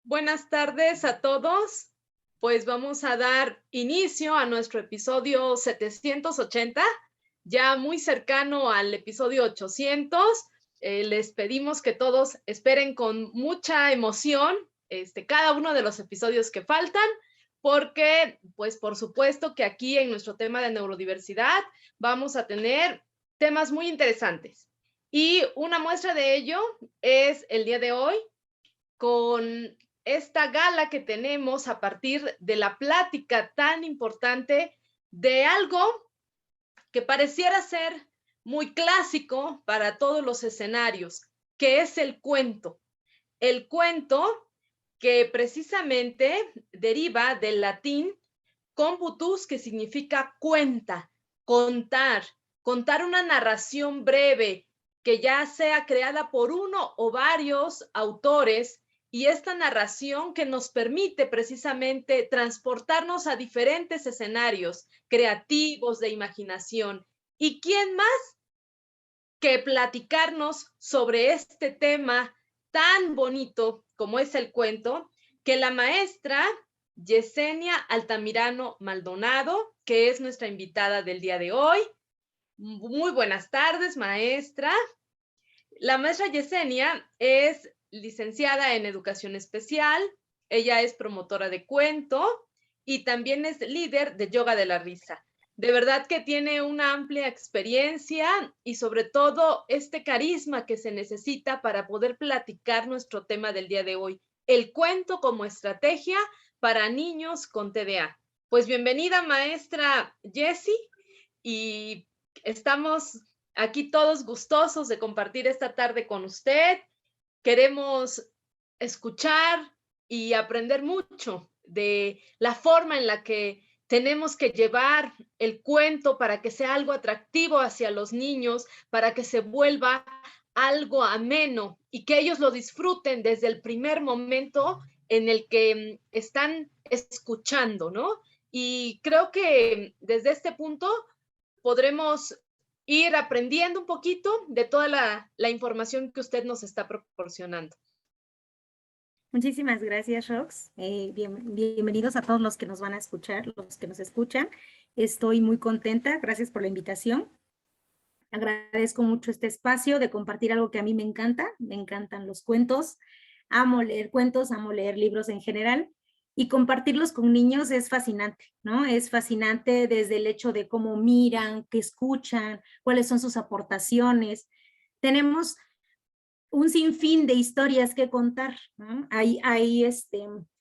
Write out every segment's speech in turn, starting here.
Buenas tardes a todos. Pues vamos a dar inicio a nuestro episodio 780, ya muy cercano al episodio 800. Les pedimos que todos esperen con mucha emoción cada uno de los episodios que faltan, porque pues por supuesto que aquí en nuestro tema de neurodiversidad vamos a tener temas muy interesantes. Y una muestra de ello es el día de hoy con esta gala que tenemos a partir de la plática tan importante de algo que pareciera ser muy clásico para todos los escenarios, que es el cuento. El cuento que precisamente deriva del latín computus, que significa cuenta, contar una narración breve que ya sea creada por uno o varios autores, y esta narración que nos permite precisamente transportarnos a diferentes escenarios creativos de imaginación. ¿Y quién más que platicarnos sobre este tema tan bonito como es el cuento, que la maestra Yesenia Altamirano Maldonado, que es nuestra invitada del día de hoy? Muy buenas tardes, maestra. La maestra Yesenia es licenciada en Educación Especial, ella es promotora de cuento y también es líder de Yoga de la Risa. De verdad que tiene una amplia experiencia y sobre todo este carisma que se necesita para poder platicar nuestro tema del día de hoy, el cuento como estrategia para niños con TDA. Pues bienvenida, maestra Jessie, y estamos aquí todos gustosos de compartir esta tarde con usted. Queremos escuchar y aprender mucho de la forma en la que tenemos que llevar el cuento para que sea algo atractivo hacia los niños, para que se vuelva algo ameno y que ellos lo disfruten desde el primer momento en el que están escuchando, ¿no? Y creo que desde este punto podremos ir aprendiendo un poquito de toda la información que usted nos está proporcionando. Muchísimas gracias, Rox. Bienvenidos a todos los que nos van a escuchar, los que nos escuchan. Estoy muy contenta, gracias por la invitación. Agradezco mucho este espacio de compartir algo que a mí me encantan los cuentos. Amo leer cuentos, amo leer libros en general, y compartirlos con niños es fascinante, ¿no? Es fascinante desde el hecho de cómo miran, qué escuchan, cuáles son sus aportaciones. Tenemos un sinfín de historias que contar, ¿no? Hay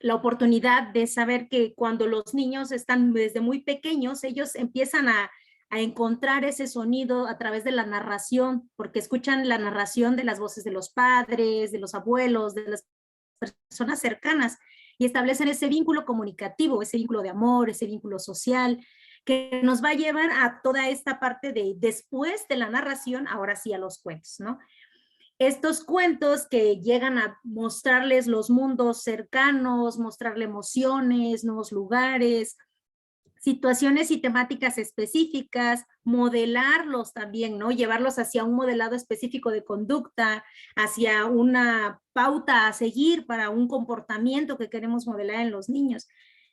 la oportunidad de saber que cuando los niños están desde muy pequeños, ellos empiezan a encontrar ese sonido a través de la narración, porque escuchan la narración de las voces de los padres, de los abuelos, de las personas cercanas, y establecen ese vínculo comunicativo, ese vínculo de amor, ese vínculo social, que nos va a llevar a toda esta parte de después de la narración, ahora sí a los cuentos, ¿no? Estos cuentos que llegan a mostrarles los mundos cercanos, mostrarle emociones, nuevos lugares, situaciones y temáticas específicas, modelarlos también, ¿no? Llevarlos hacia un modelado específico de conducta, hacia una pauta a seguir para un comportamiento que queremos modelar en los niños.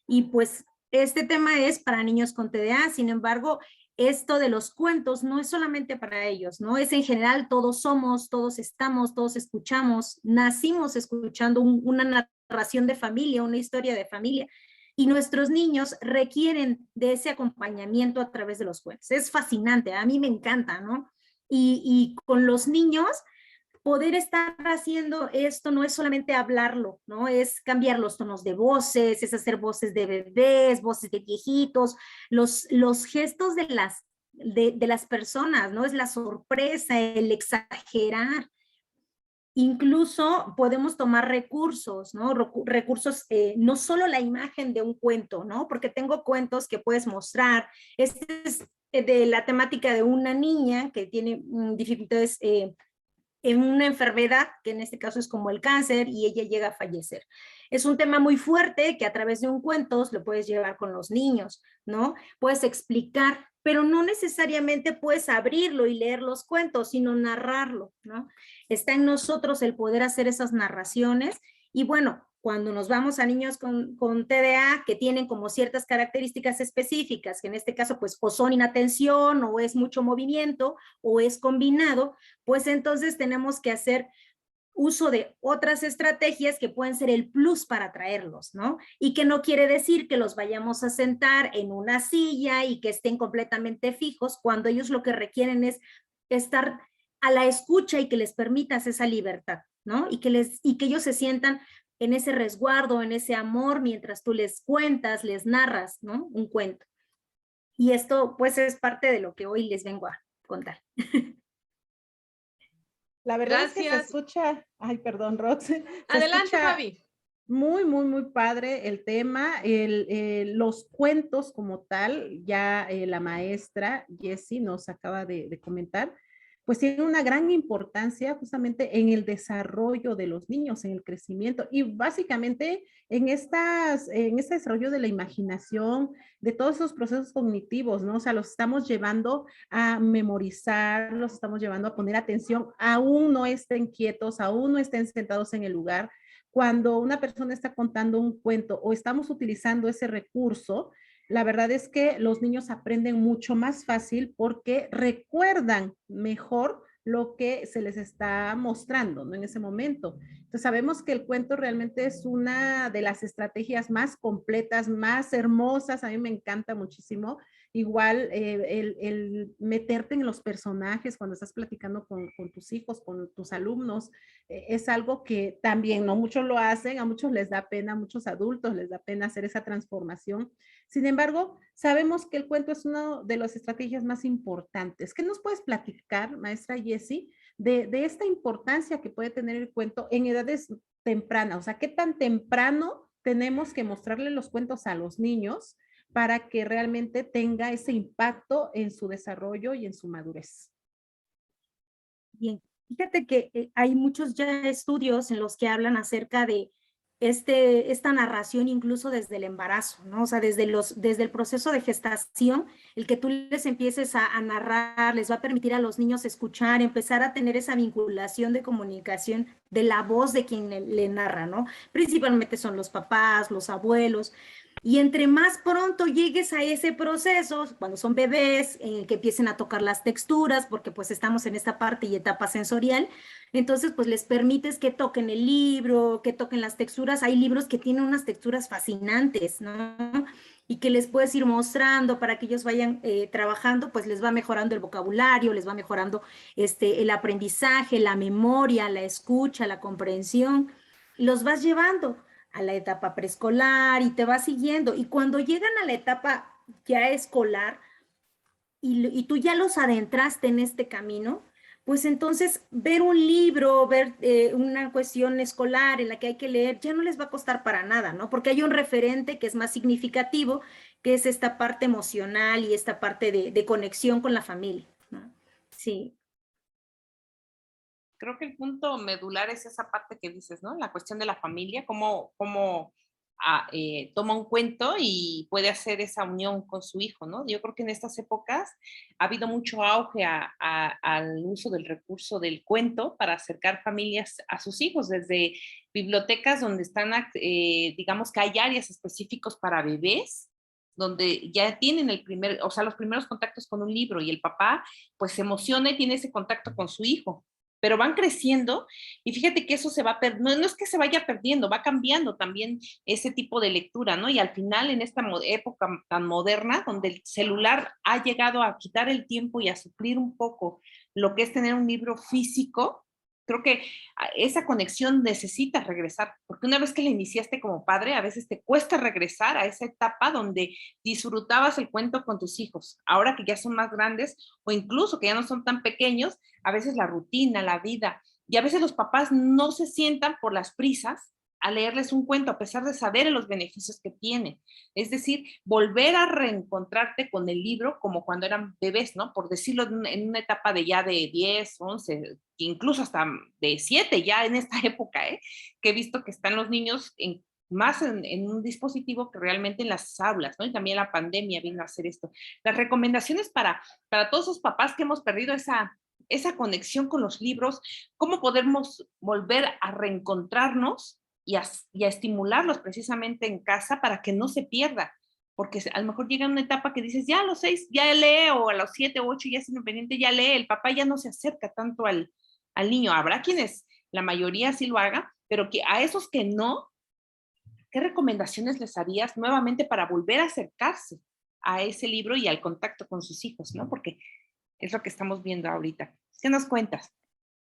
Y pues este tema es para niños con TDA, sin embargo, esto de los cuentos no es solamente para ellos, ¿no? Es en general, todos somos, todos estamos, todos escuchamos, nacimos escuchando una narración de familia, una historia de familia, y nuestros niños requieren de ese acompañamiento a través de los cuentos. Es fascinante, a mí me encanta, ¿no? Y con los niños, poder estar haciendo esto no es solamente hablarlo, ¿no? Es cambiar los tonos de voces, es hacer voces de bebés, voces de viejitos, los gestos de las personas, ¿no? Es la sorpresa, el exagerar. Incluso podemos tomar recursos, ¿no? Recursos, no solo la imagen de un cuento, ¿no? Porque tengo cuentos que puedes mostrar. Este es de la temática de una niña que tiene dificultades en una enfermedad, que en este caso es como el cáncer, y ella llega a fallecer. Es un tema muy fuerte que a través de un cuento lo puedes llevar con los niños, ¿no? Puedes explicar, pero no necesariamente puedes abrirlo y leer los cuentos, sino narrarlo, ¿no? Está en nosotros el poder hacer esas narraciones, y bueno, Cuando nos vamos a niños con TDA que tienen como ciertas características específicas, que en este caso pues o son inatención o es mucho movimiento o es combinado, pues entonces tenemos que hacer uso de otras estrategias que pueden ser el plus para atraerlos, ¿no? Y que no quiere decir que los vayamos a sentar en una silla y que estén completamente fijos, cuando ellos lo que requieren es estar a la escucha y que les permitas esa libertad, ¿no? Y que ellos se sientan en ese resguardo, en ese amor, mientras tú les cuentas, les narras, ¿no? Un cuento. Y esto, pues, es parte de lo que hoy les vengo a contar. La verdad es que se Gracias. escucha, ay, perdón, Rox, se Adelante, escucha Fabi. muy, muy, muy padre el tema, los cuentos como tal, ya la maestra Jessie nos acaba de comentar, pues tiene una gran importancia justamente en el desarrollo de los niños, en el crecimiento y básicamente en este desarrollo de la imaginación, de todos esos procesos cognitivos, ¿no? O sea, los estamos llevando a memorizar, los estamos llevando a poner atención, aún no estén quietos, aún no estén sentados en el lugar. Cuando una persona está contando un cuento o estamos utilizando ese recurso, la verdad es que los niños aprenden mucho más fácil porque recuerdan mejor lo que se les está mostrando, ¿no? En ese momento. Entonces sabemos que el cuento realmente es una de las estrategias más completas, más hermosas, a mí me encanta muchísimo. Igual el meterte en los personajes cuando estás platicando con tus hijos, con tus alumnos, es algo que también no muchos lo hacen, a muchos les da pena, a muchos adultos les da pena hacer esa transformación. Sin embargo, sabemos que el cuento es una de las estrategias más importantes. ¿Qué nos puedes platicar, maestra Jessie, de esta importancia que puede tener el cuento en edades tempranas? O sea, ¿qué tan temprano tenemos que mostrarle los cuentos a los niños para que realmente tenga ese impacto en su desarrollo y en su madurez? Bien, fíjate que hay muchos ya estudios en los que hablan acerca de esta narración incluso desde el embarazo, ¿no? O sea, desde el proceso de gestación, el que tú les empieces a narrar, les va a permitir a los niños escuchar, empezar a tener esa vinculación de comunicación de la voz de quien le narra, ¿no? Principalmente son los papás, los abuelos. Y entre más pronto llegues a ese proceso, cuando son bebés, en el que empiecen a tocar las texturas, porque pues estamos en esta parte y etapa sensorial, entonces pues les permites que toquen el libro, que toquen las texturas. Hay libros que tienen unas texturas fascinantes, ¿no? Y que les puedes ir mostrando para que ellos vayan trabajando, pues les va mejorando el vocabulario, les va mejorando el aprendizaje, la memoria, la escucha, la comprensión. Los vas llevando a la etapa preescolar y te va siguiendo. Y cuando llegan a la etapa ya escolar y tú ya los adentraste en este camino, pues entonces ver un libro, ver una cuestión escolar en la que hay que leer, ya no les va a costar para nada, ¿no? Porque hay un referente que es más significativo, que es esta parte emocional y esta parte de conexión con la familia, ¿no? Sí. Creo que el punto medular es esa parte que dices, ¿no? La cuestión de la familia, cómo toma un cuento y puede hacer esa unión con su hijo, ¿no? Yo creo que en estas épocas ha habido mucho auge al uso del recurso del cuento para acercar familias a sus hijos, desde bibliotecas donde están, digamos que hay áreas específicos para bebés, donde ya tienen los primeros contactos con un libro y el papá pues se emociona y tiene ese contacto con su hijo, pero van creciendo y fíjate que eso se va perdiendo, no es que se vaya perdiendo, va cambiando también ese tipo de lectura, ¿no? Y al final en esta época tan moderna, donde el celular ha llegado a quitar el tiempo y a suplir un poco lo que es tener un libro físico, creo que esa conexión necesita regresar, porque una vez que la iniciaste como padre, a veces te cuesta regresar a esa etapa donde disfrutabas el cuento con tus hijos. Ahora que ya son más grandes o incluso que ya no son tan pequeños, a veces la rutina, la vida, y a veces los papás no se sientan por las prisas a leerles un cuento a pesar de saber los beneficios que tiene. Es decir, volver a reencontrarte con el libro como cuando eran bebés, ¿no? Por decirlo en una etapa de ya de 10, 11, incluso hasta de 7 ya en esta época, que he visto que están los niños más en un dispositivo que realmente en las aulas, ¿no? Y también la pandemia vino a hacer esto. Las recomendaciones para todos esos papás que hemos perdido esa conexión con los libros, cómo podemos volver a reencontrarnos y a estimularlos precisamente en casa para que no se pierda. Porque a lo mejor llega una etapa que dices, ya a los 6 ya lee, o a los 7 o 8 ya es independiente, ya lee, el papá ya no se acerca tanto al niño. Habrá quienes, la mayoría sí lo haga, pero que a esos que no, ¿qué recomendaciones les harías nuevamente para volver a acercarse a ese libro y al contacto con sus hijos, ¿no? Porque es lo que estamos viendo ahorita. ¿Qué nos cuentas?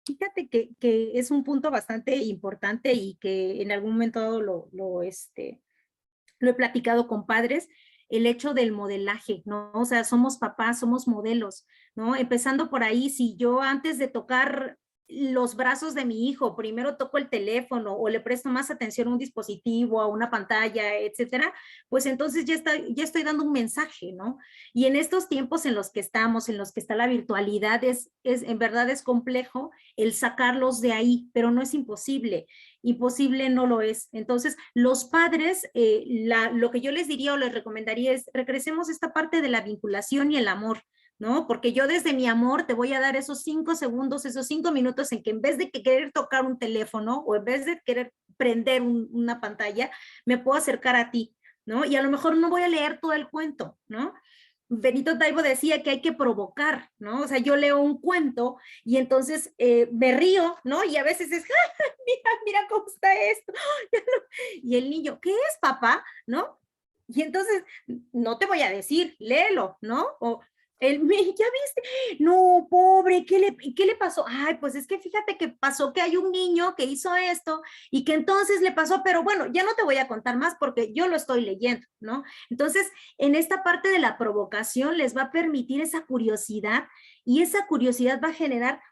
Fíjate que es un punto bastante importante y que en algún momento lo he platicado con padres, el hecho del modelaje, ¿no? O sea, somos papás, somos modelos, ¿no? Empezando por ahí, si yo antes de tocar los brazos de mi hijo, primero toco el teléfono o le presto más atención a un dispositivo, a una pantalla, etcétera, pues entonces ya estoy dando un mensaje, ¿no? Y en estos tiempos en los que estamos, en los que está la virtualidad, en verdad es complejo el sacarlos de ahí, pero no es imposible. Imposible no lo es. Entonces, los padres, lo que yo les diría o les recomendaría es regresemos a esta parte de la vinculación y el amor, ¿no? Porque yo desde mi amor te voy a dar esos 5 segundos, esos 5 minutos en que en vez de querer tocar un teléfono o en vez de querer prender una pantalla, me puedo acercar a ti, ¿no? Y a lo mejor no voy a leer todo el cuento, ¿no? Benito Taibo decía que hay que provocar, ¿no? O sea, yo leo un cuento y entonces me río, ¿no? Y a veces es, mira cómo está esto. Y el niño, ¿qué es, papá? ¿No? Y entonces, no te voy a decir, léelo, ¿no? O ¿ya viste? No, pobre, ¿qué le pasó? Ay, pues es que fíjate que pasó que hay un niño que hizo esto y que entonces le pasó, pero bueno, ya no te voy a contar más porque yo lo estoy leyendo, ¿no? Entonces, en esta parte de la provocación les va a permitir esa curiosidad y esa curiosidad va a generar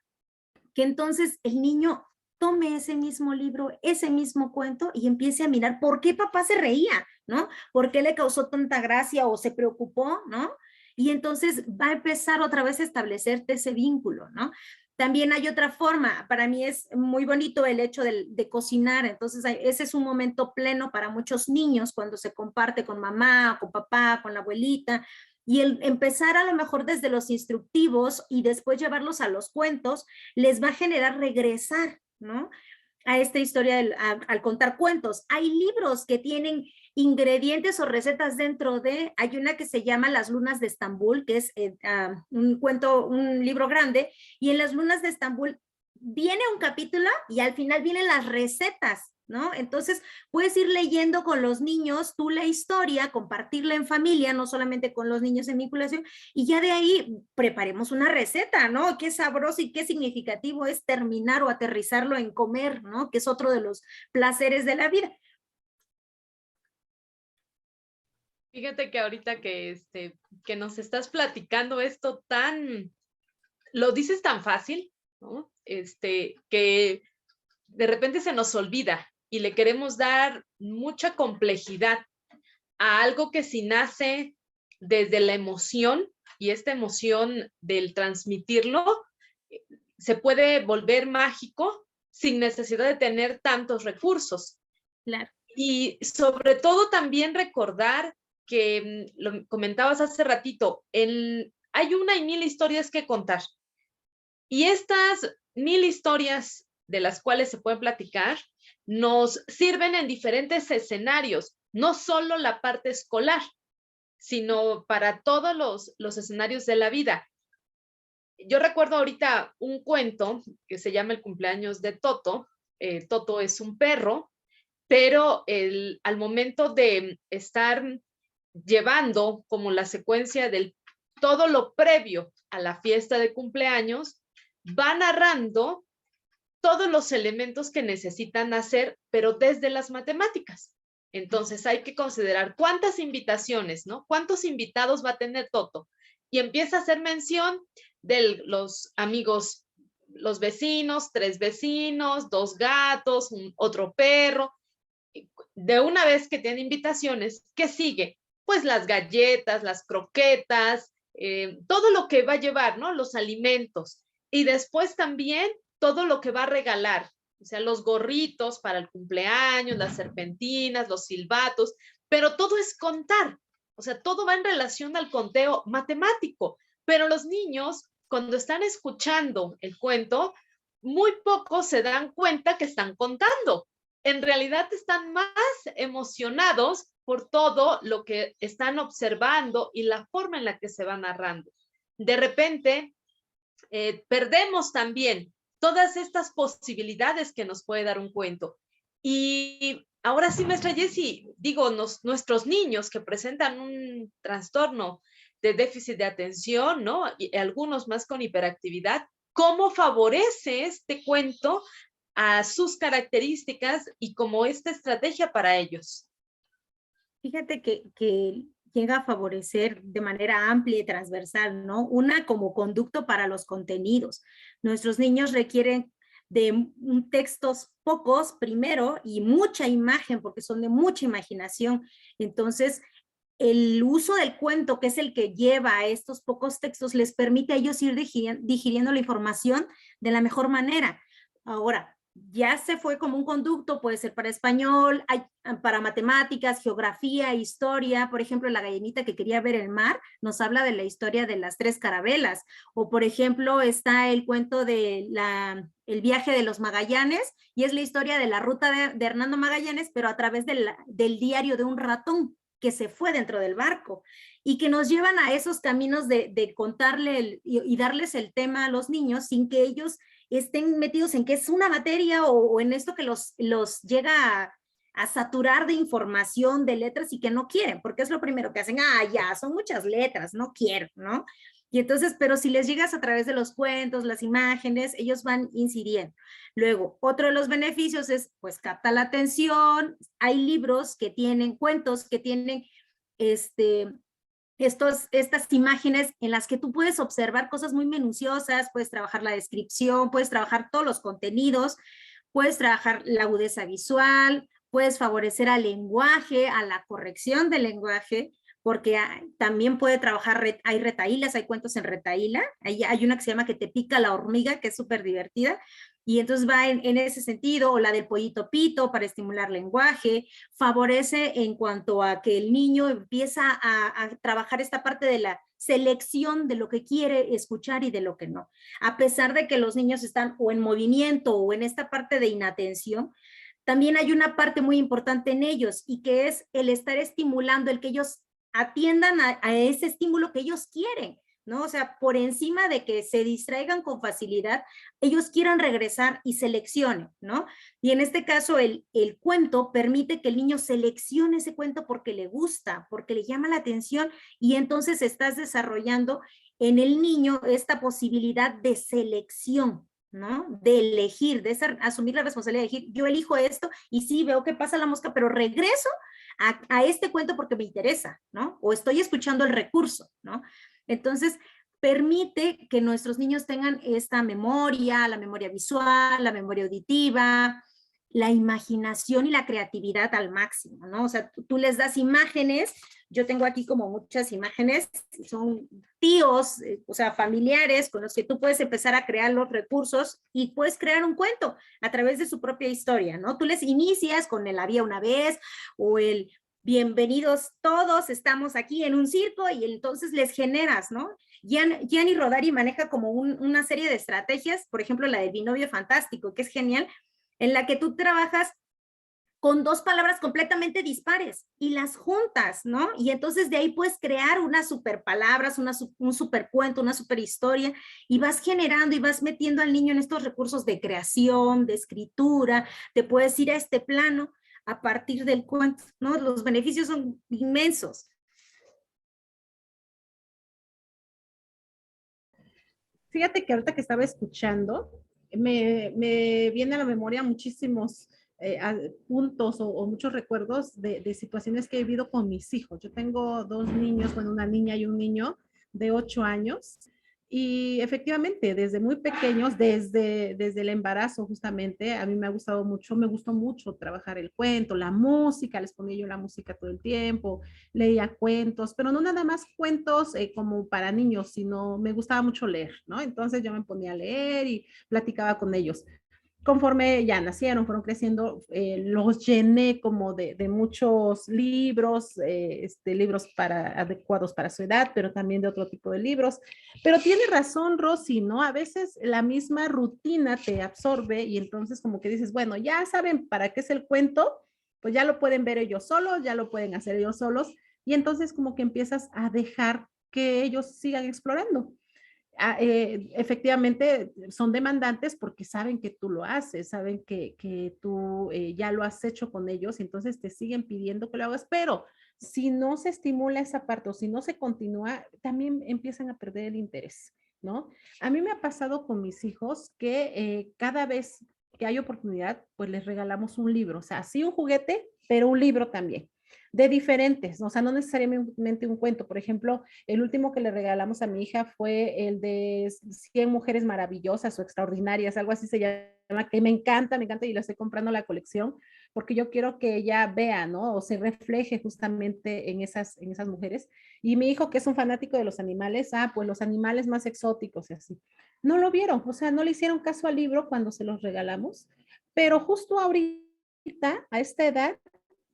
que entonces el niño tome ese mismo libro, ese mismo cuento y empiece a mirar por qué papá se reía, ¿no? ¿Por qué le causó tanta gracia o se preocupó, ¿no? Y entonces va a empezar otra vez a establecerte ese vínculo, ¿no? También hay otra forma, para mí es muy bonito el hecho de cocinar, entonces ese es un momento pleno para muchos niños cuando se comparte con mamá, con papá, con la abuelita, y el empezar a lo mejor desde los instructivos y después llevarlos a los cuentos, les va a generar regresar, ¿no? A esta historia al contar cuentos. Hay libros que tienen ingredientes o recetas dentro de, hay una que se llama Las Lunas de Estambul, que es un libro grande, y en Las Lunas de Estambul viene un capítulo y al final vienen las recetas, ¿no? Entonces, puedes ir leyendo con los niños tú la historia, compartirla en familia, no solamente con los niños en vinculación, y ya de ahí preparemos una receta, ¿no? Qué sabroso y qué significativo es terminar o aterrizarlo en comer, ¿no? Que es otro de los placeres de la vida. Fíjate que ahorita que nos estás platicando esto lo dices tan fácil, ¿no? Que de repente se nos olvida y le queremos dar mucha complejidad a algo que si nace desde la emoción y esta emoción del transmitirlo, se puede volver mágico sin necesidad de tener tantos recursos. Claro. Y sobre todo también recordar que lo comentabas hace ratito, hay una y mil historias que contar. Y estas 1000 historias de las cuales se pueden platicar nos sirven en diferentes escenarios, no solo la parte escolar, sino para todos los escenarios de la vida. Yo recuerdo ahorita un cuento que se llama El cumpleaños de Toto. Toto es un perro, pero al momento de estar llevando como la secuencia de todo lo previo a la fiesta de cumpleaños, va narrando todos los elementos que necesitan hacer, pero desde las matemáticas. Entonces hay que considerar cuántas invitaciones, ¿no? ¿Cuántos invitados va a tener Toto? Y empieza a hacer mención de los amigos, los vecinos, 3 vecinos, 2 gatos, otro perro. De una vez que tiene invitaciones, ¿qué sigue? Pues las galletas, las croquetas, todo lo que va a llevar, ¿no? Los alimentos. Y después también todo lo que va a regalar, o sea, los gorritos para el cumpleaños, las serpentinas, los silbatos, pero todo es contar, o sea, todo va en relación al conteo matemático, pero los niños, cuando están escuchando el cuento, muy pocos se dan cuenta que están contando. en realidad están más emocionados por todo lo que están observando y la forma en la que se va narrando. De repente, perdemos también todas estas posibilidades que nos puede dar un cuento. Y ahora sí, maestra Jessie, digo, nuestros niños que presentan un trastorno de déficit de atención, ¿no? Y algunos más con hiperactividad, ¿cómo favorece este cuento a sus características y como esta estrategia para ellos? Fíjate que llega a favorecer de manera amplia y transversal, ¿no? Una como conducto para los contenidos. Nuestros niños requieren de textos pocos primero y mucha imagen, porque son de mucha imaginación. Entonces, el uso del cuento, que es el que lleva a estos pocos textos, les permite a ellos ir digiriendo la información de la mejor manera. Ahora, ya se fue como un conducto, puede ser para español, para matemáticas, geografía, historia. Por ejemplo, La gallinita que quería ver el mar nos habla de la historia de las 3 carabelas. O, por ejemplo, está el cuento de el viaje de los Magallanes, y es la historia de la ruta de Hernando Magallanes, pero a través del diario de un ratón que se fue dentro del barco, y que nos llevan a esos caminos de contarle y darles el tema a los niños sin que ellos estén metidos en que es una materia o en esto que los llega a saturar de información, de letras, y que no quieren, porque es lo primero que hacen. Ya, son muchas letras, no quiero, ¿no? Y entonces, pero si les llegas a través de los cuentos, las imágenes, ellos van incidiendo. Luego, otro de los beneficios es, pues, capta la atención. Hay libros que tienen, cuentos que tienen, estas imágenes en las que tú puedes observar cosas muy minuciosas, puedes trabajar la descripción, puedes trabajar todos los contenidos, puedes trabajar la agudeza visual, puedes favorecer al lenguaje, a la corrección del lenguaje, porque también puede trabajar, hay retahílas, hay cuentos en retahíla, hay una que se llama Que te pica la hormiga, que es súper divertida, y entonces va en ese sentido, o la del pollito pito para estimular lenguaje, favorece en cuanto a que el niño empieza a trabajar esta parte de la selección de lo que quiere escuchar y de lo que no. A pesar de que los niños están o en movimiento o en esta parte de inatención, también hay una parte muy importante en ellos, y que es el estar estimulando, el que ellos atiendan a ese estímulo que ellos quieren, ¿no? O sea, por encima de que se distraigan con facilidad, ellos quieran regresar y seleccionen, ¿no? Y en este caso, el cuento permite que el niño seleccione ese cuento porque le gusta, porque le llama la atención, y entonces estás desarrollando en el niño esta posibilidad de selección, ¿no? De elegir, de asumir la responsabilidad de elegir. Yo elijo esto y sí, veo que pasa la mosca, pero regreso a este cuento porque me interesa, ¿no? O estoy escuchando el recurso, ¿no? Entonces, permite que nuestros niños tengan esta memoria, la memoria visual, la memoria auditiva, la imaginación y la creatividad al máximo, ¿no? O sea, tú les das imágenes. Yo tengo aquí como muchas imágenes, son tíos, o sea, familiares con los que tú puedes empezar a crear los recursos y puedes crear un cuento a través de su propia historia, ¿no? Tú les inicias con el Había una vez, o el Bienvenidos todos, estamos aquí en un circo, y entonces les generas, ¿no? Gianni Rodari maneja como una serie de estrategias, por ejemplo, la del binomio fantástico, que es genial, en la que tú trabajas con 2 palabras completamente dispares y las juntas, ¿no? Y entonces de ahí puedes crear unas super palabras, un super cuento, una super historia, y vas generando y vas metiendo al niño en estos recursos de creación, de escritura. Te puedes ir a este plano a partir del cuento, ¿no? Los beneficios son inmensos. Fíjate que ahorita que estaba escuchando, me viene a la memoria muchísimos puntos o muchos recuerdos de situaciones que he vivido con mis hijos. Yo tengo 2 niños, bueno, una niña y un niño de 8 años. Y efectivamente, desde muy pequeños, desde el embarazo justamente, a mí me gustó mucho trabajar el cuento, la música, les ponía yo la música todo el tiempo, leía cuentos, pero no nada más cuentos como para niños, sino me gustaba mucho leer, ¿no? Entonces yo me ponía a leer y platicaba con ellos. conforme ya nacieron, fueron creciendo, los llené como de muchos libros, libros adecuados para su edad, pero también de otro tipo de libros. Pero tiene razón, Rosy, ¿no? A veces la misma rutina te absorbe y entonces como que dices, bueno, ya saben para qué es el cuento, pues ya lo pueden ver ellos solos, ya lo pueden hacer ellos solos, y entonces como que empiezas a dejar que ellos sigan explorando. Efectivamente son demandantes porque saben que tú lo haces, saben que tú ya lo has hecho con ellos, entonces te siguen pidiendo que lo hagas, pero si no se estimula esa parte o si no se continúa, también empiezan a perder el interés, ¿no? A mí me ha pasado con mis hijos que cada vez que hay oportunidad, pues les regalamos un libro, o sea, sí un juguete, pero un libro también de diferentes, o sea, no necesariamente un cuento. Por ejemplo, el último que le regalamos a mi hija fue el de 100 mujeres maravillosas o extraordinarias, algo así se llama, que me encanta y la estoy comprando la colección porque yo quiero que ella vea, ¿no? O se refleje justamente en esas mujeres. Y mi hijo, que es un fanático de los animales, pues los animales más exóticos y así. No lo vieron, o sea, no le hicieron caso al libro cuando se los regalamos, pero justo ahorita, a esta edad,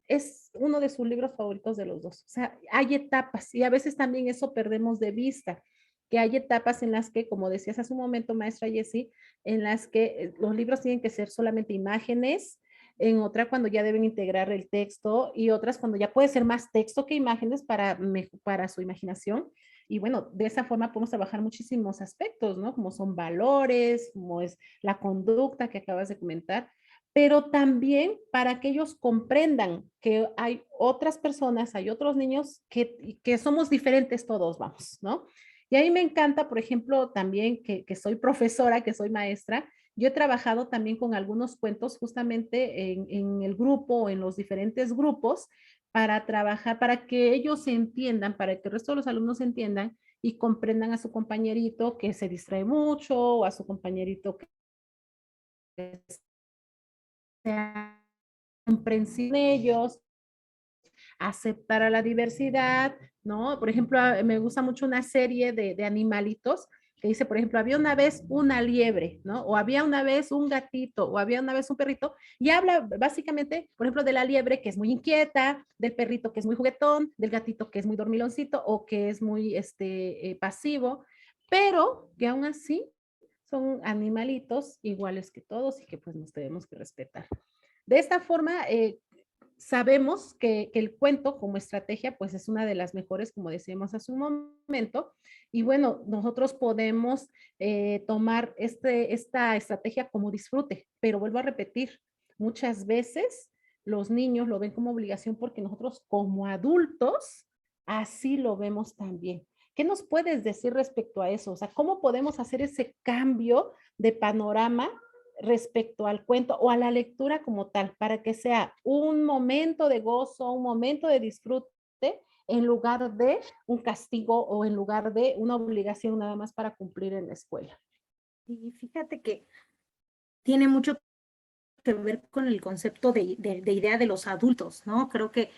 es uno de sus libros favoritos de los dos. O sea, hay etapas y a veces también eso perdemos de vista, que hay etapas en las que, como decías hace un momento, maestra Jessie, en las que los libros tienen que ser solamente imágenes, en otra cuando ya deben integrar el texto y otras cuando ya puede ser más texto que imágenes para su imaginación. Y bueno, de esa forma podemos trabajar muchísimos aspectos, ¿no? Como son valores, como es la conducta que acabas de comentar, pero también para que ellos comprendan que hay otras personas, hay otros niños que somos diferentes todos, vamos, ¿no? Y a mí me encanta, por ejemplo, también que soy profesora, que soy maestra, yo he trabajado también con algunos cuentos justamente en el grupo o en los diferentes grupos para trabajar, para que ellos se entiendan, para que el resto de los alumnos entiendan y comprendan a su compañerito que se distrae mucho o a su compañerito que sea comprensión de ellos, aceptar a la diversidad, ¿no? Por ejemplo, me gusta mucho una serie de animalitos que dice, por ejemplo, había una vez una liebre, ¿no? O había una vez un gatito, o había una vez un perrito, y habla básicamente, por ejemplo, de la liebre que es muy inquieta, del perrito que es muy juguetón, del gatito que es muy dormiloncito o que es muy pasivo, pero que aún así son animalitos iguales que todos y que pues nos tenemos que respetar. De esta forma, sabemos que el cuento como estrategia, pues es una de las mejores, como decíamos hace un momento, y bueno, nosotros podemos tomar esta estrategia como disfrute, pero vuelvo a repetir, muchas veces los niños lo ven como obligación porque nosotros como adultos así lo vemos también. ¿Qué nos puedes decir respecto a eso? O sea, ¿cómo podemos hacer ese cambio de panorama respecto al cuento o a la lectura como tal, para que sea un momento de gozo, un momento de disfrute, en lugar de un castigo o en lugar de una obligación nada más para cumplir en la escuela? Y fíjate que tiene mucho que ver con el concepto de idea de los adultos, ¿no? Creo que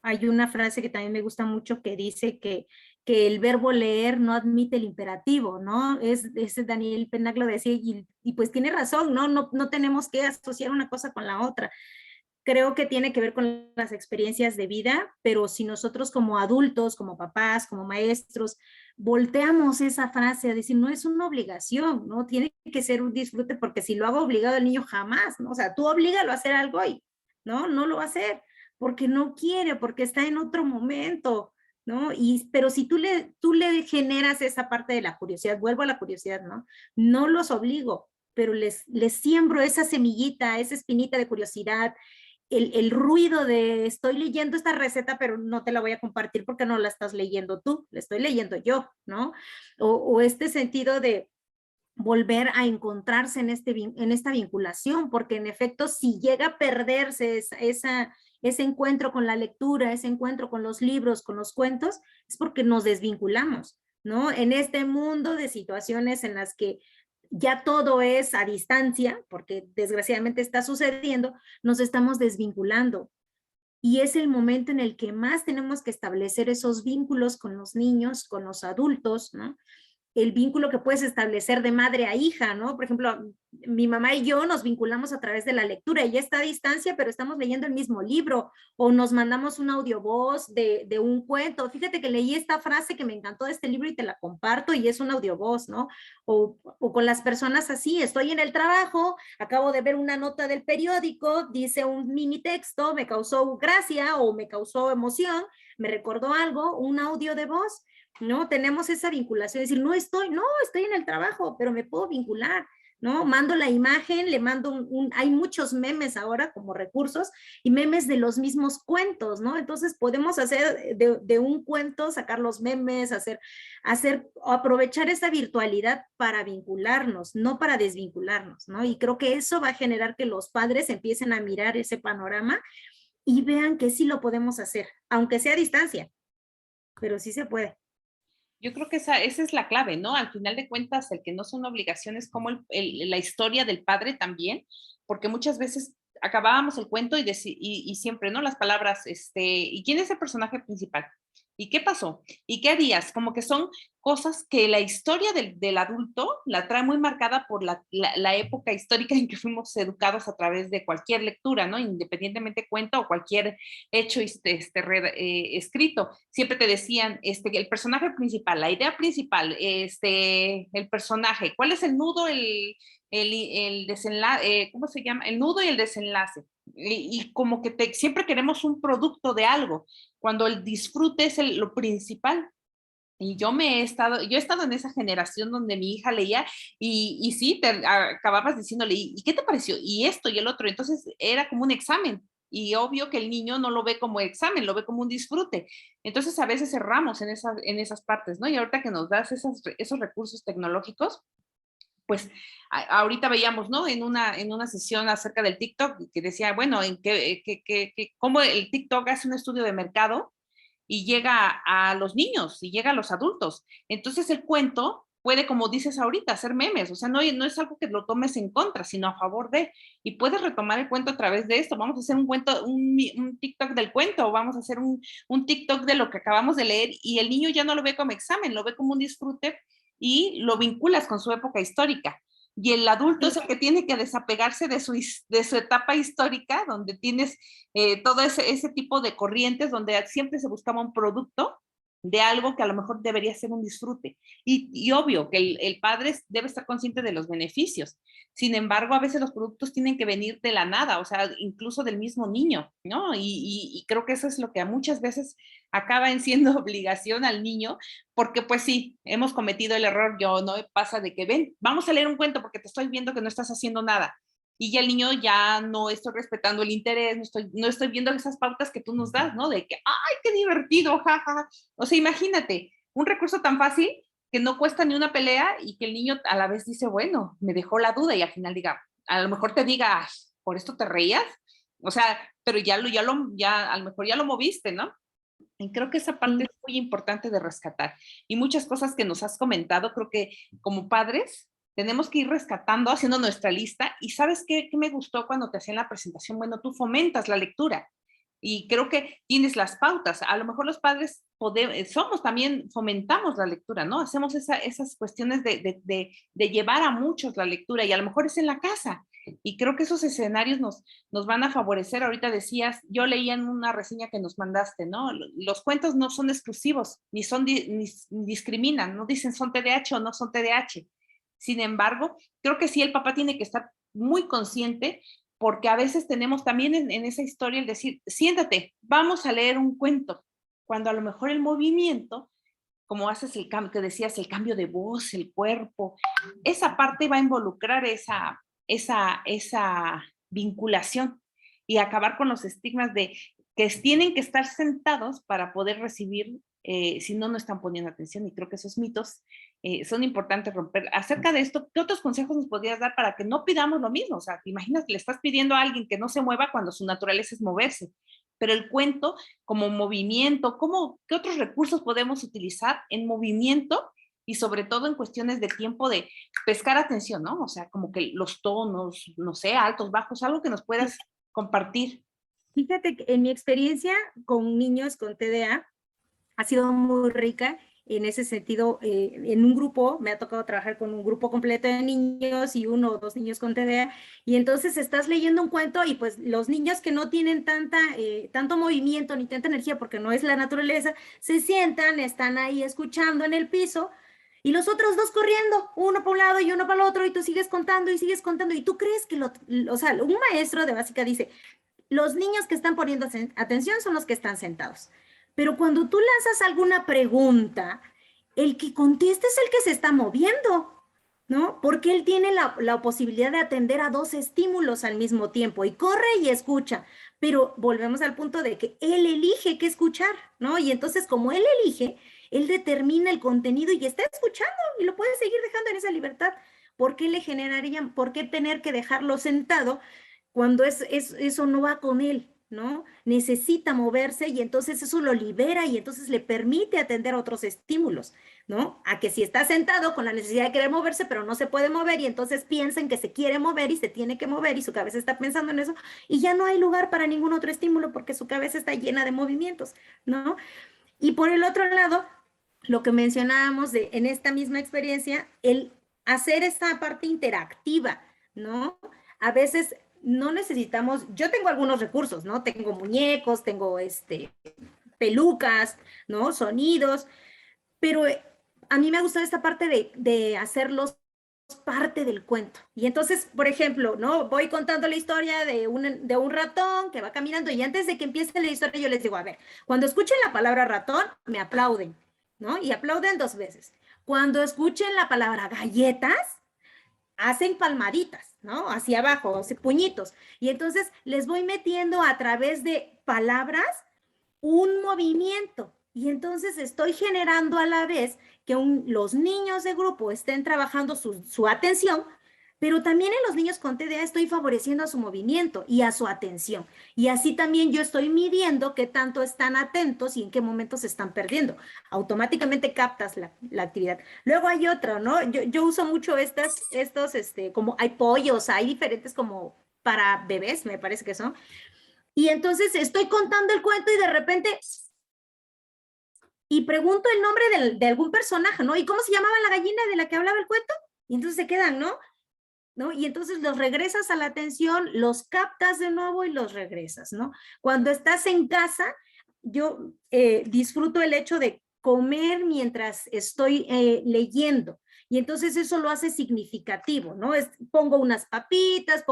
hay una frase que también me gusta mucho que dice que el verbo leer no admite el imperativo, ¿no? Ese Daniel Pennac lo decía y pues tiene razón, ¿no? No tenemos que asociar una cosa con la otra. Creo que tiene que ver con las experiencias de vida, pero si nosotros como adultos, como papás, como maestros, volteamos esa frase a decir, no es una obligación, ¿no? Tiene que ser un disfrute porque si lo hago obligado el niño jamás, ¿no? O sea, tú oblígalo a hacer algo y, ¿no? No lo va a hacer porque no quiere, porque está en otro momento, ¿no? Pero si tú le generas esa parte de la curiosidad, vuelvo a la curiosidad, ¿no? No los obligo, pero les siembro esa semillita, esa espinita de curiosidad, el ruido de estoy leyendo esta receta, pero no te la voy a compartir porque no la estás leyendo tú, la estoy leyendo yo, ¿no? O este sentido de volver a encontrarse en esta vinculación, porque en efecto, si llega a perderse ese encuentro con la lectura, ese encuentro con los libros, con los cuentos, es porque nos desvinculamos, ¿no? En este mundo de situaciones en las que ya todo es a distancia, porque desgraciadamente está sucediendo, nos estamos desvinculando. Y es el momento en el que más tenemos que establecer esos vínculos con los niños, con los adultos, ¿no? El vínculo que puedes establecer de madre a hija, ¿no? Por ejemplo, mi mamá y yo nos vinculamos a través de la lectura. Ella está a distancia, pero estamos leyendo el mismo libro, o nos mandamos un audiovoz de un cuento. Fíjate que leí esta frase que me encantó de este libro y te la comparto, y es un audiovoz, ¿no? O con las personas así, estoy en el trabajo, acabo de ver una nota del periódico, dice un mini texto, me causó gracia o me causó emoción, me recordó algo, un audio de voz, ¿no? Tenemos esa vinculación, es decir, no, estoy en el trabajo, pero me puedo vincular, ¿no? Mando la imagen, le mando hay muchos memes ahora como recursos, y memes de los mismos cuentos, ¿no? Entonces podemos hacer de un cuento, sacar los memes, aprovechar esa virtualidad para vincularnos, no para desvincularnos, ¿no? Y creo que eso va a generar que los padres empiecen a mirar ese panorama y vean que sí lo podemos hacer, aunque sea a distancia, pero sí se puede. Yo creo que esa es la clave, ¿no? Al final de cuentas, el que no son obligaciones, como la historia del padre también, porque muchas veces acabábamos el cuento y siempre, ¿no? Las palabras, ¿y quién es el personaje principal? ¿Y qué pasó? ¿Y qué harías? Como que son cosas que la historia del adulto la trae muy marcada por la época histórica en que fuimos educados a través de cualquier lectura, ¿no? Independientemente cuento o cualquier hecho escrito. Siempre te decían, el personaje principal, la idea principal, el personaje, ¿cuál es el nudo, el desenlace, ¿cómo se llama? El nudo y el desenlace. Y como que siempre queremos un producto de algo, cuando el disfrute es lo principal. Y yo he estado en esa generación donde mi hija leía y sí, acababas diciéndole, ¿y qué te pareció? Y esto y el otro. Entonces era como un examen. Y obvio que el niño no lo ve como examen, lo ve como un disfrute. Entonces a veces cerramos en esas partes, ¿no? Y ahorita que nos das esos recursos tecnológicos, pues ahorita veíamos, ¿no? En una sesión acerca del TikTok, que decía, bueno, cómo el TikTok hace un estudio de mercado y llega a los niños y llega a los adultos. Entonces el cuento puede, como dices ahorita, hacer memes, o sea, no es algo que lo tomes en contra, sino a favor de, y puedes retomar el cuento a través de esto. Vamos a hacer un cuento, un TikTok del cuento, o vamos a hacer un TikTok de lo que acabamos de leer, y el niño ya no lo ve como examen, lo ve como un disfrute y lo vinculas con su época histórica. Y el adulto es el que tiene que desapegarse de su etapa histórica, donde tienes todo ese tipo de corrientes, donde siempre se buscaba un producto de algo que a lo mejor debería ser un disfrute. Y obvio que el padre debe estar consciente de los beneficios. Sin embargo, a veces los productos tienen que venir de la nada, o sea, incluso del mismo niño, ¿no? Y creo que eso es lo que muchas veces acaba en siendo obligación al niño, porque pues sí, hemos cometido el error, no pasa de que ven, vamos a leer un cuento porque te estoy viendo que no estás haciendo nada. Y ya el niño ya no estoy respetando el interés, no estoy viendo esas pautas que tú nos das, ¿no? De que, ¡ay, qué divertido! Ja, ja, ja. O sea, imagínate, un recurso tan fácil que no cuesta ni una pelea y que el niño a la vez dice, bueno, me dejó la duda, y al final diga, a lo mejor te diga, ¿por esto te reías? O sea, pero ya a lo mejor ya lo moviste, ¿no? Y creo que esa parte es muy importante de rescatar. Y muchas cosas que nos has comentado, creo que como padres tenemos que ir rescatando, haciendo nuestra lista. Y ¿sabes qué me gustó cuando te hacían la presentación? Bueno, tú fomentas la lectura y creo que tienes las pautas. A lo mejor los padres también fomentamos la lectura, ¿no? Hacemos esas cuestiones de llevar a muchos la lectura, y a lo mejor es en la casa. Y creo que esos escenarios nos van a favorecer. Ahorita decías, yo leía en una reseña que nos mandaste, ¿no? Los cuentos no son exclusivos, ni discriminan, no dicen son TDAH o no son TDAH. Sin embargo, creo que sí el papá tiene que estar muy consciente, porque a veces tenemos también en esa historia el decir, siéntate, vamos a leer un cuento, cuando a lo mejor el movimiento, como haces el cambio, que decías, el cambio de voz, el cuerpo, esa parte va a involucrar esa vinculación y acabar con los estigmas de que tienen que estar sentados para poder recibir, si no están poniendo atención. Y creo que esos mitos son importantes romper. Acerca de esto, ¿qué otros consejos nos podrías dar para que no pidamos lo mismo? O sea, te imaginas que le estás pidiendo a alguien que no se mueva cuando su naturaleza es moverse, pero el cuento como movimiento, ¿qué otros recursos podemos utilizar en movimiento? Y sobre todo en cuestiones de tiempo, de pescar atención, ¿no? O sea, como que los tonos, no sé, altos, bajos, algo que nos puedas compartir. Fíjate que en mi experiencia con niños con TDA ha sido muy rica, En ese sentido, en un grupo, me ha tocado trabajar con un grupo completo de niños y 1 o 2 niños con TDA, y entonces estás leyendo un cuento y pues los niños que no tienen tanto movimiento ni tanta energía, porque no es la naturaleza, se sientan, están ahí escuchando en el piso, y los otros 2 corriendo, uno para un lado y uno para el otro, y tú sigues contando, y tú crees que, o sea, un maestro de básica dice, los niños que están poniendo atención son los que están sentados. Pero cuando tú lanzas alguna pregunta, el que contesta es el que se está moviendo, ¿no? Porque él tiene la posibilidad de atender a 2 estímulos al mismo tiempo y corre y escucha. Pero volvemos al punto de que él elige qué escuchar, ¿no? Y entonces, como él elige, él determina el contenido y está escuchando y lo puede seguir dejando en esa libertad. ¿Por qué le generarían, por qué tener que dejarlo sentado cuando eso no va con él, ¿no? Necesita moverse y entonces eso lo libera y entonces le permite atender a otros estímulos, ¿no? A que si está sentado con la necesidad de querer moverse, pero no se puede mover y entonces piensa en que se quiere mover y se tiene que mover y su cabeza está pensando en eso y ya no hay lugar para ningún otro estímulo porque su cabeza está llena de movimientos, ¿no? Y por el otro lado, lo que mencionábamos en esta misma experiencia, el hacer esta parte interactiva, ¿no? A veces no necesitamos, yo tengo algunos recursos, ¿no? Tengo muñecos, tengo pelucas, ¿no? Sonidos, pero a mí me ha gustado esta parte de hacerlos parte del cuento. Y entonces, por ejemplo, ¿no? Voy contando la historia de un ratón que va caminando y antes de que empiece la historia yo les digo, a ver, cuando escuchen la palabra ratón, me aplauden, ¿no? Y aplauden 2 veces. Cuando escuchen la palabra galletas, hacen palmaditas, ¿no? Hacia abajo, puñitos. Y entonces les voy metiendo a través de palabras un movimiento. Y entonces estoy generando a la vez que los niños de grupo estén trabajando su atención, pero también en los niños con TDA estoy favoreciendo a su movimiento y a su atención. Y así también yo estoy midiendo qué tanto están atentos y en qué momentos se están perdiendo. Automáticamente captas la actividad. Luego hay otra, ¿no? Yo uso mucho estos, como hay pollos, hay diferentes como para bebés, me parece que son. Y entonces estoy contando el cuento y de repente... Y pregunto el nombre de algún personaje, ¿no? ¿Y cómo se llamaba la gallina de la que hablaba el cuento? Y entonces se quedan, ¿no? Y entonces los regresas a la atención, los captas de nuevo y los regresas, ¿no? Cuando estás en casa, yo disfruto el hecho de comer mientras estoy leyendo. Y entonces eso lo hace significativo, ¿no? Pongo unas papitas,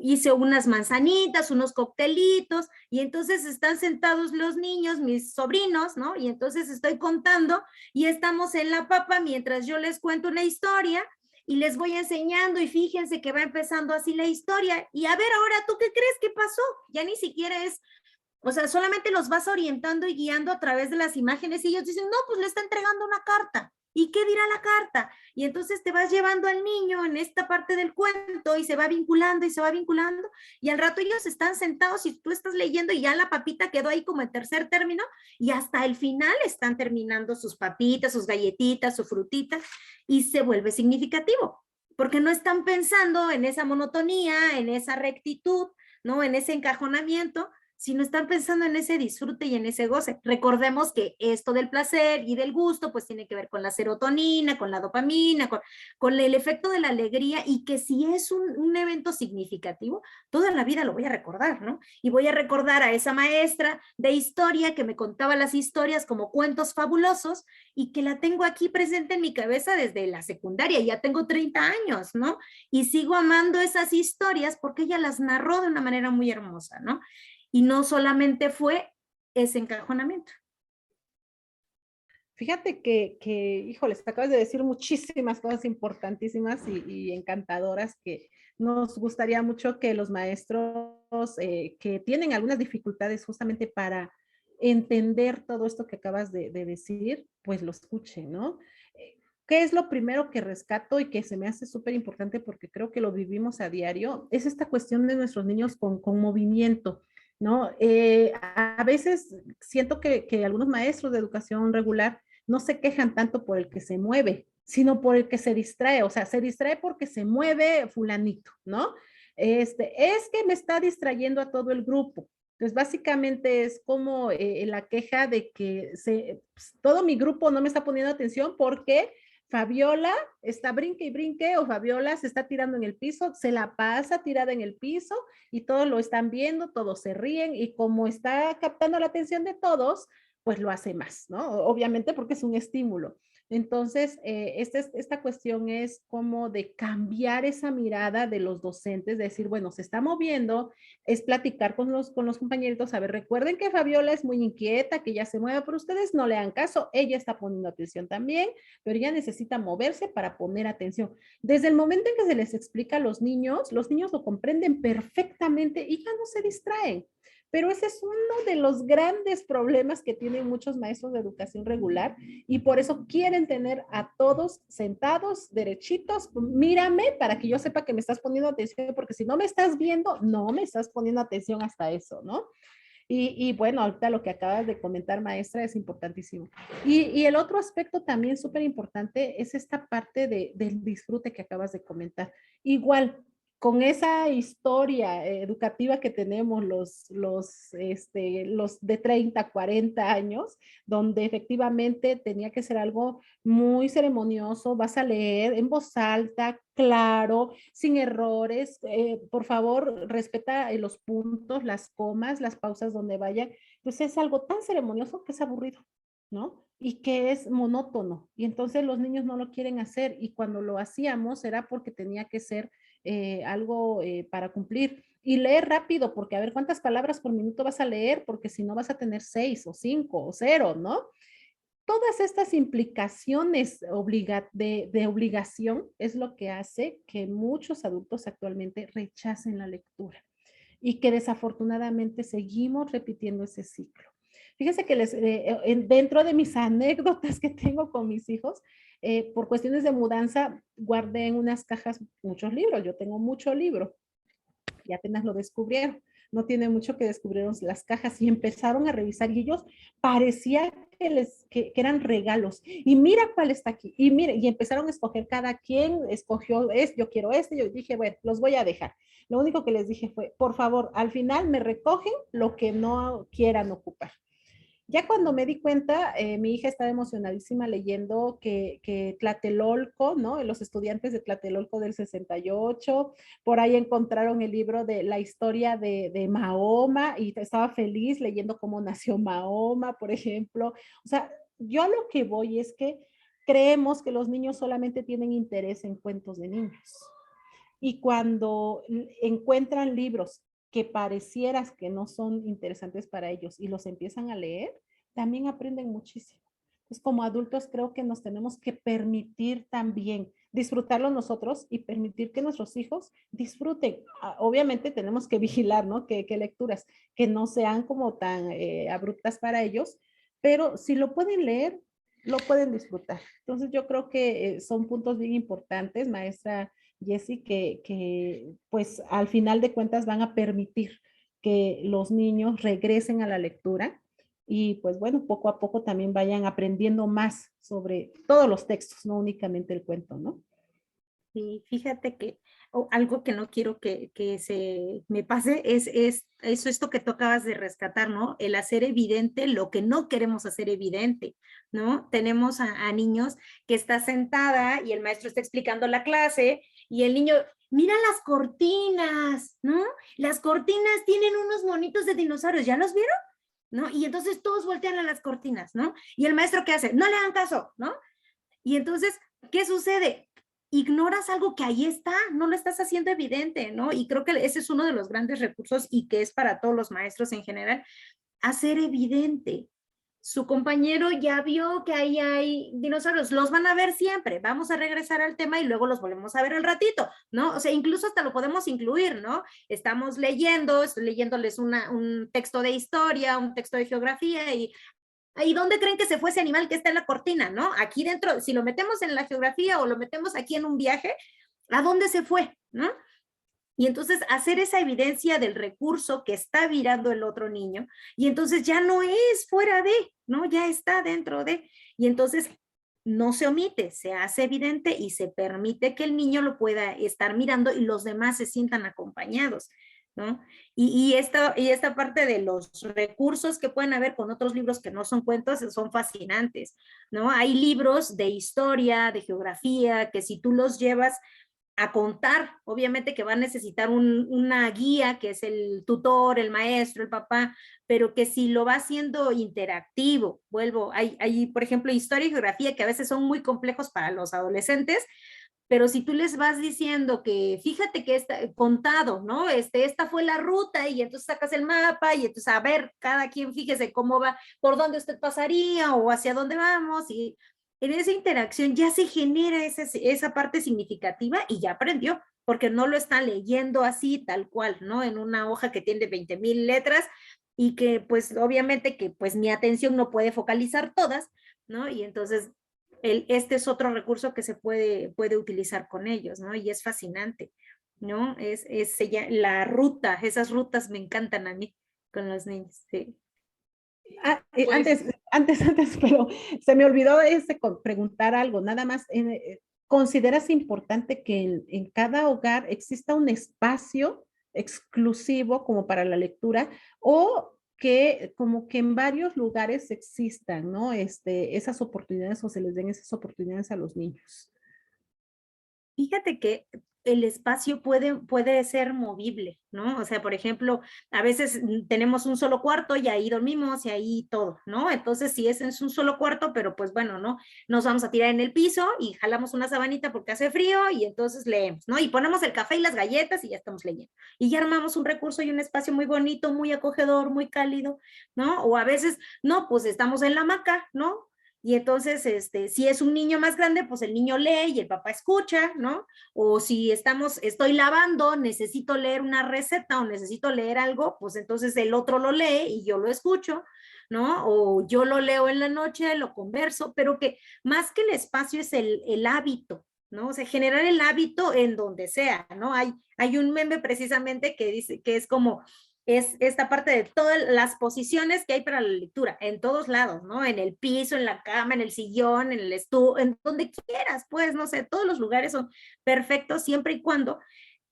hice unas manzanitas, unos coctelitos, y entonces están sentados los niños, mis sobrinos, ¿no? Y entonces estoy contando y estamos en la papa mientras yo les cuento una historia y les voy enseñando y fíjense que va empezando así la historia. Y a ver, ahora, ¿tú qué crees que pasó? Ya ni siquiera es... O sea, solamente los vas orientando y guiando a través de las imágenes y ellos dicen, no, pues le está entregando una carta. ¿Y qué dirá la carta? Y entonces te vas llevando al niño en esta parte del cuento y se va vinculando y se va vinculando y al rato ellos están sentados y tú estás leyendo y ya la papita quedó ahí como en tercer término y hasta el final están terminando sus papitas, sus galletitas, su frutita y se vuelve significativo porque no están pensando en esa monotonía, en esa rectitud, ¿no? En ese encajonamiento, sino están pensando en ese disfrute y en ese goce. Recordemos que esto del placer y del gusto, pues tiene que ver con la serotonina, con la dopamina, con el efecto de la alegría y que si es un evento significativo, toda la vida lo voy a recordar, ¿no? Y voy a recordar a esa maestra de historia que me contaba las historias como cuentos fabulosos y que la tengo aquí presente en mi cabeza desde la secundaria, ya tengo 30 años, ¿no? Y sigo amando esas historias porque ella las narró de una manera muy hermosa, ¿no? Y no solamente fue ese encajonamiento. Fíjate que híjoles, acabas de decir muchísimas cosas importantísimas y encantadoras que nos gustaría mucho que los maestros que tienen algunas dificultades justamente para entender todo esto que acabas de decir, pues lo escuchen, ¿no? ¿Qué es lo primero que rescato y que se me hace súper importante porque creo que lo vivimos a diario? Es esta cuestión de nuestros niños con movimiento, ¿no? A veces siento que algunos maestros de educación regular no se quejan tanto por el que se mueve, sino por el que se distrae, o sea, se distrae porque se mueve fulanito, ¿no? Es que me está distrayendo a todo el grupo. Entonces, básicamente es como la queja de que todo mi grupo no me está poniendo atención porque Fabiola está brinque y brinque, o Fabiola se está tirando en el piso, se la pasa tirada en el piso y todos lo están viendo, todos se ríen, y como está captando la atención de todos, pues lo hace más, ¿no? Obviamente porque es un estímulo. Entonces, esta cuestión es como de cambiar esa mirada de los docentes, de decir, bueno, se está moviendo, es platicar con los compañeritos. A ver, recuerden que Fabiola es muy inquieta, que ya se mueve, pero ustedes no le hagan caso, ella está poniendo atención también, pero ella necesita moverse para poner atención. Desde el momento en que se les explica a los niños lo comprenden perfectamente y ya no se distraen. Pero ese es uno de los grandes problemas que tienen muchos maestros de educación regular, y por eso quieren tener a todos sentados, derechitos. Mírame para que yo sepa que me estás poniendo atención, porque si no me estás viendo, no me estás poniendo atención hasta eso, ¿no? Y bueno, ahorita lo que acabas de comentar, maestra, es importantísimo. Y el otro aspecto también súper importante es esta parte del disfrute que acabas de comentar. Igual, con esa historia educativa que tenemos los de 30, 40 años, donde efectivamente tenía que ser algo muy ceremonioso, vas a leer en voz alta, claro, sin errores, por favor, respeta los puntos, las comas, las pausas donde vayan. Entonces es algo tan ceremonioso que es aburrido, ¿no? Y que es monótono. Y entonces los niños no lo quieren hacer, y cuando lo hacíamos era porque tenía que ser algo para cumplir. Y leer rápido, porque a ver cuántas palabras por minuto vas a leer, porque si no vas a tener 6 o 5 o 0, ¿no? Todas estas implicaciones de obligación es lo que hace que muchos adultos actualmente rechacen la lectura, y que desafortunadamente seguimos repitiendo ese ciclo. Fíjense que dentro de mis anécdotas que tengo con mis hijos, por cuestiones de mudanza, guardé en unas cajas muchos libros. Yo tengo mucho libro y apenas lo descubrieron. No tiene mucho que descubrieron las cajas y empezaron a revisar, y ellos parecía que eran regalos. Y mira cuál está aquí. Y mire, y empezaron a escoger, cada quien escogió, yo quiero este. Yo dije, bueno, los voy a dejar. Lo único que les dije fue, por favor, al final me recogen lo que no quieran ocupar. Ya cuando me di cuenta, mi hija estaba emocionadísima leyendo que Tlatelolco, ¿no? Los estudiantes de Tlatelolco del 68, por ahí encontraron el libro de la historia de Mahoma, y estaba feliz leyendo cómo nació Mahoma, por ejemplo. O sea, yo a lo que voy es que creemos que los niños solamente tienen interés en cuentos de niños. Y cuando encuentran libros que parecieras que no son interesantes para ellos y los empiezan a leer, también aprenden muchísimo. Entonces, como adultos creo que nos tenemos que permitir también disfrutarlo nosotros y permitir que nuestros hijos disfruten. Obviamente tenemos que vigilar, ¿no? Que lecturas que no sean como tan abruptas para ellos, pero si lo pueden leer, lo pueden disfrutar. Entonces yo creo que son puntos bien importantes, maestra Jessie, que pues al final de cuentas van a permitir que los niños regresen a la lectura, y pues bueno, poco a poco también vayan aprendiendo más sobre todos los textos, no únicamente el cuento, ¿no? Y fíjate que algo que no quiero que se me pase es esto que tú acabas de rescatar, ¿no? El hacer evidente lo que no queremos hacer evidente, ¿no? Tenemos a niños que está sentada y el maestro está explicando la clase y el niño, mira las cortinas, ¿no? Las cortinas tienen unos monitos de dinosaurios, ¿ya los vieron? ¿No? Y entonces todos voltean a las cortinas, ¿no? Y el maestro, ¿qué hace? No le hagan caso, ¿no? Y entonces, ¿qué sucede? Ignoras algo que ahí está, no lo estás haciendo evidente, ¿no? Y creo que ese es uno de los grandes recursos y que es para todos los maestros en general, hacer evidente. Su compañero ya vio que ahí hay dinosaurios, los van a ver siempre, vamos a regresar al tema y luego los volvemos a ver al ratito, ¿no? O sea, incluso hasta lo podemos incluir, ¿no? Estamos leyendo, estoy leyéndoles un texto de historia, un texto de geografía y ¿y dónde creen que se fue ese animal que está en la cortina, no? Aquí dentro, si lo metemos en la geografía o lo metemos aquí en un viaje, ¿a dónde se fue, no? Y entonces hacer esa evidencia del recurso que está virando el otro niño, y entonces ya no es fuera de, ¿no? Ya está dentro de, y entonces no se omite, se hace evidente y se permite que el niño lo pueda estar mirando y los demás se sientan acompañados. ¿no? Y esta parte de los recursos que pueden haber con otros libros que no son cuentos son fascinantes, ¿no? Hay libros de historia, de geografía, que si tú los llevas a contar, obviamente que va a necesitar una guía, que es el tutor, el maestro, el papá, pero que si lo va haciendo interactivo, hay, por ejemplo, historia y geografía que a veces son muy complejos para los adolescentes, pero si tú les vas diciendo que fíjate que está contado, ¿no? Esta fue la ruta y entonces sacas el mapa y entonces a ver, cada quien fíjese cómo va, por dónde usted pasaría o hacia dónde vamos y en esa interacción ya se genera esa parte significativa y ya aprendió, porque no lo está leyendo así tal cual, ¿no? En una hoja que tiene 20,000 letras y que pues obviamente que pues mi atención no puede focalizar todas, ¿no? Y entonces este es otro recurso que se puede utilizar con ellos, ¿no? Y es fascinante, ¿no? La ruta, esas rutas me encantan a mí con los niños, sí. Pues, antes, pero se me olvidó preguntar algo, nada más. ¿Consideras importante que en cada hogar exista un espacio exclusivo como para la lectura o que como que en varios lugares existan, ¿no? Esas oportunidades o se les den esas oportunidades a los niños? Fíjate que el espacio puede ser movible, ¿no? O sea, por ejemplo, a veces tenemos un solo cuarto y ahí dormimos y ahí todo, ¿no? Entonces, si es un solo cuarto, pero pues bueno, ¿no? Nos vamos a tirar en el piso y jalamos una sabanita porque hace frío y entonces leemos, ¿no? Y ponemos el café y las galletas y ya estamos leyendo. Y ya armamos un recurso y un espacio muy bonito, muy acogedor, muy cálido, ¿no? O a veces, no, pues estamos en la hamaca, ¿no? Y entonces, si es un niño más grande, pues el niño lee y el papá escucha, ¿no? O si estoy lavando, necesito leer una receta o necesito leer algo, pues entonces el otro lo lee y yo lo escucho, ¿no? O yo lo leo en la noche, lo converso, pero que más que el espacio es el hábito, ¿no? O sea, generar el hábito en donde sea, ¿no? Hay un meme precisamente que dice que es como es esta parte de todas las posiciones que hay para la lectura, en todos lados, ¿no? En el piso, en la cama, en el sillón, en el estudio, en donde quieras, pues, no sé, todos los lugares son perfectos siempre y cuando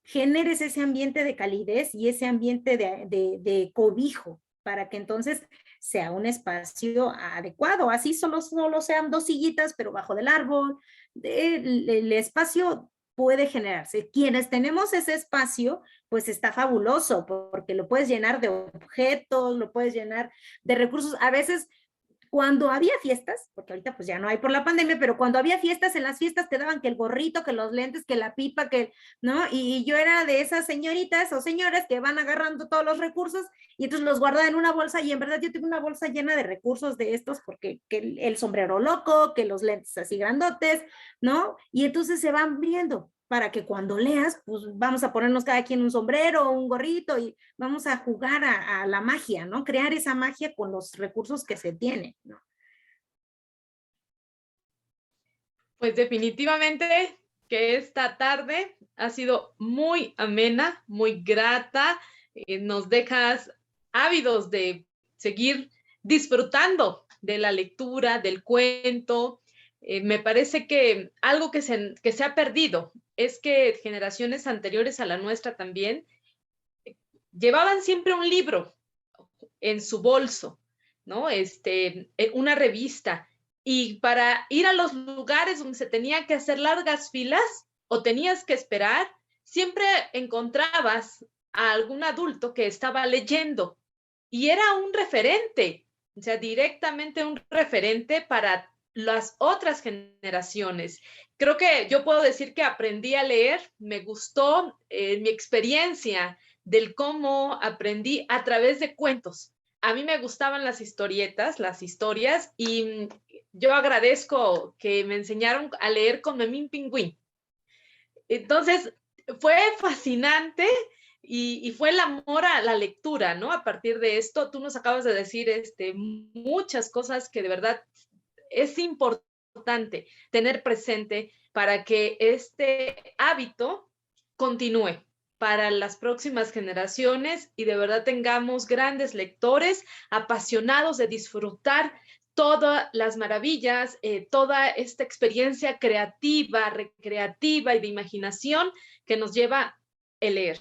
generes ese ambiente de calidez y ese ambiente de cobijo para que entonces sea un espacio adecuado. Así solo sean 2 sillitas, pero bajo del árbol. El espacio puede generarse. Quienes tenemos ese espacio, pues está fabuloso, porque lo puedes llenar de objetos, lo puedes llenar de recursos. A veces cuando había fiestas, porque ahorita pues ya no hay por la pandemia, pero cuando había fiestas, en las fiestas te daban que el gorrito, que los lentes, que la pipa, ¿no? Y yo era de esas señoritas o señoras que van agarrando todos los recursos y entonces los guardan en una bolsa y en verdad yo tengo una bolsa llena de recursos de estos porque que el sombrero loco, que los lentes así grandotes, ¿no? Y entonces se van viendo para que cuando leas, pues vamos a ponernos cada quien un sombrero o un gorrito y vamos a jugar a la magia, ¿no? Crear esa magia con los recursos que se tienen, ¿no? Pues definitivamente que esta tarde ha sido muy amena, muy grata. Nos dejas ávidos de seguir disfrutando de la lectura, del cuento. Me parece que algo que se ha perdido es que generaciones anteriores a la nuestra también llevaban siempre un libro en su bolso, ¿no? Una revista. Y para ir a los lugares donde se tenía que hacer largas filas o tenías que esperar, siempre encontrabas a algún adulto que estaba leyendo y era un referente, o sea, directamente un referente para las otras generaciones. Creo que yo puedo decir que aprendí a leer, me gustó mi experiencia del cómo aprendí a través de cuentos. A mí me gustaban las historietas, las historias, y yo agradezco que me enseñaron a leer con Memín Pingüín. Entonces, fue fascinante y fue el amor a la lectura, ¿no? A partir de esto, tú nos acabas de decir muchas cosas que de verdad es importante tener presente para que este hábito continúe para las próximas generaciones y de verdad tengamos grandes lectores apasionados de disfrutar todas las maravillas, toda esta experiencia creativa, recreativa y de imaginación que nos lleva el leer.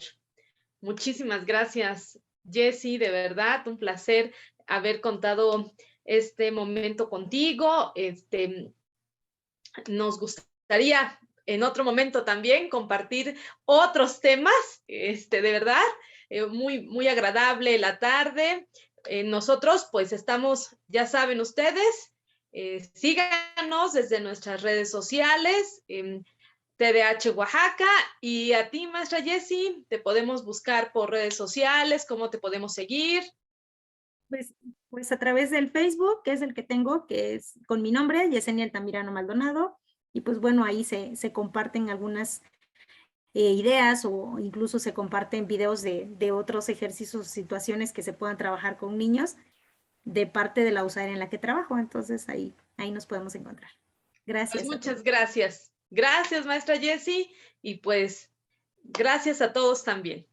Muchísimas gracias, Jessy, de verdad, un placer haber contado este momento contigo. Nos gustaría en otro momento también compartir otros temas, de verdad, muy, muy agradable la tarde. Nosotros pues estamos, ya saben ustedes, síganos desde nuestras redes sociales, TDH Oaxaca, y a ti, maestra Jessy, te podemos buscar por redes sociales, ¿cómo te podemos seguir? Pues a través del Facebook, que es el que tengo, que es con mi nombre, Yesenia Altamirano Maldonado, y pues bueno, ahí se comparten algunas ideas o incluso se comparten videos de otros ejercicios o situaciones que se puedan trabajar con niños de parte de la USAER en la que trabajo, entonces ahí nos podemos encontrar. Gracias. Pues muchas gracias. Gracias, maestra Jessy, y pues gracias a todos también.